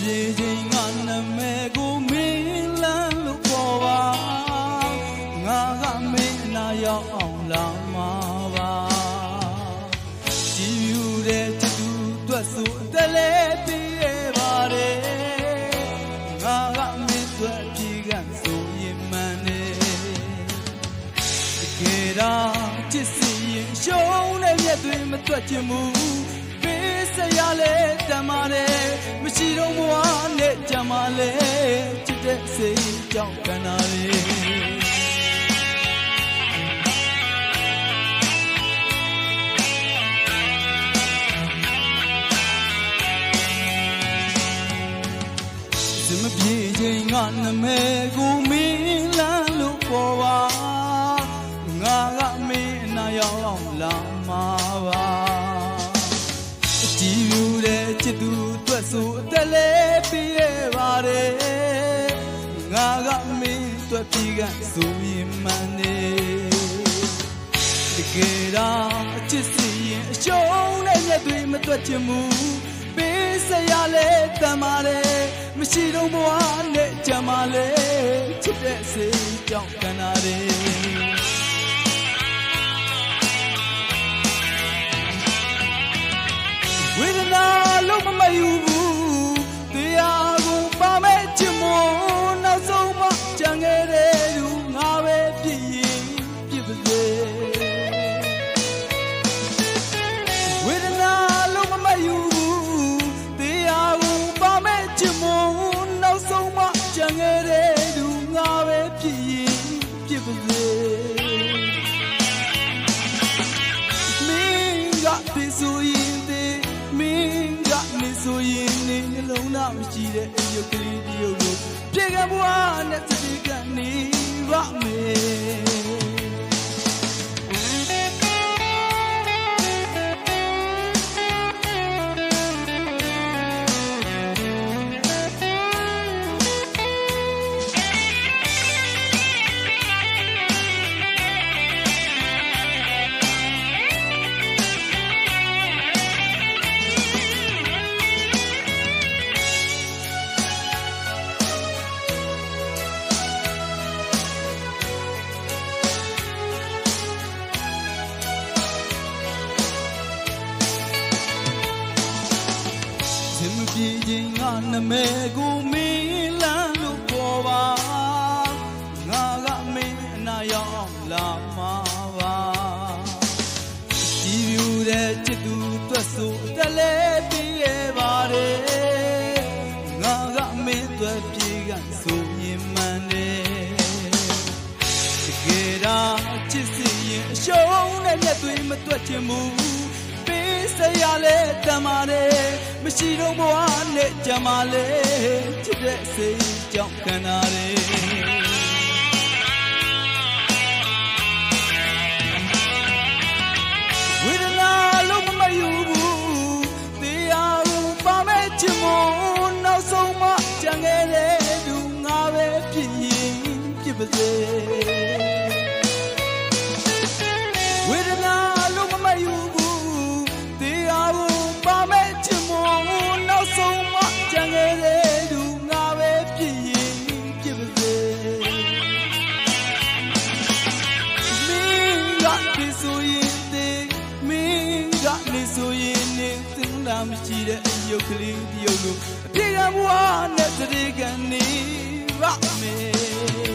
ပြေချင်းငါနာမည်ကိုမင်းလန်းလို့ခေါ်ပါငါကမင်းအနာရောက်အောင်လာမှာပါကြည်ယူတဲ့ချစ်သူအတွက်ဆိုအသက်လေးပေးရပါတယ်ငါကမင်းအတွက်ပြေကဆိုရင်မှန်တယ်တကယ်တော့ချစ်စီရင်ရှုံးတဲ့မြတ်တွေမတွက်ချင်ဘူးဆရာလေတမတယ်မရှိတော့ဘဝနဲ့ကြမှာလေချစ်တဲ့စိတ်ကြောင့်ကန္နာလေစမပြေချင်းငါနာမည်ကိုမင်းလန်းလို့ခေါ်ပါငါကမင်းအနာရောက်အောင်လာမှာပါကြည်ယူတဲ့ချစ်သူအတွက်ဆိုအသက်လေးပေးရပါတယ်ငါကမင်းအတွက်ပြေကဆိုရင်မှန်တယ်တကယ်တော့အချစ်စီရင်အရှုံးနဲ့မြတ်တွေမတွက်ချင်ဘူးပေးစရာလဲတမ်းပါတယ်မရှိတော့ဘဝနဲ့ကြမ်းပါလေချစ်တဲ့စိတ်ကြောင့်ကန္နာတယ်ဝေဒနာလုံးမယူဘူးတရားကိုပါမဲ့ချစ်မို့နောက်ဆုံးမှကြံခဲ့တဲ့လူငါပဲပြည့်ရင်ပြည့်ပါစေဝေဒနာလုံးမယူဘူးတရားကိုပါမဲ့ချစ်မို့နောက်ဆုံးမှကြံခဲ့တဲ့လူငါပဲပြည့်ရင်ပြည့်ပါစေမင်းကတည်ဆိုရင်မင်းကနေဆိုရင်နေနှလုံးသားမရှိတဲ့အယုတ်ကလေးတရုပ်လို့ပြေကဘွားနဲ့စတိကနေပါမယ်ပြေချင်းငါနာမည်ကိုမင်းလန်းလို့ခေါ်ပါငါကမင်းအနာရောက်လာမှာပါကြည်ယူတဲ့ချစ်သူအတွက်ဆိုအသက်လေးပေးရပါတယ်ငါကမင်းအတွက်ပြေကဆိုရင်မှန်တယ်တကယ်တော့ချစ်စီရင်အရှုံးတဲ့မြတ်တွေမတွက်ချင်ဘူးဆရာလေတမ်းပါတယ်မရှိတော့ဘဝနဲ့ကြမ်းပါလေချစ်တဲ့စိတ်ကြောင့်ကန္နာတယ်ဝေဒနာလုံးမယူဘူးတရားကိုပါမဲ့ချင်မို့နောက်ဆုံးမှကြံခဲ့တဲ့လူငါပဲပြည့်ရင်ပြည့်ပါစေဝေဒနာလုံးမယူဆုံးမကြံခဲ့တဲ့လူငါပဲပြည့်ရင်ပြည့်ပါစေမင်းကနေဆိုရင်မင်းကနေဆိုရင်နေသင်တာမရှိတဲ့အယုတ်ကလေးတရုပ်လို့အပြေကဘွားနဲ့တရေကနေပါမယ်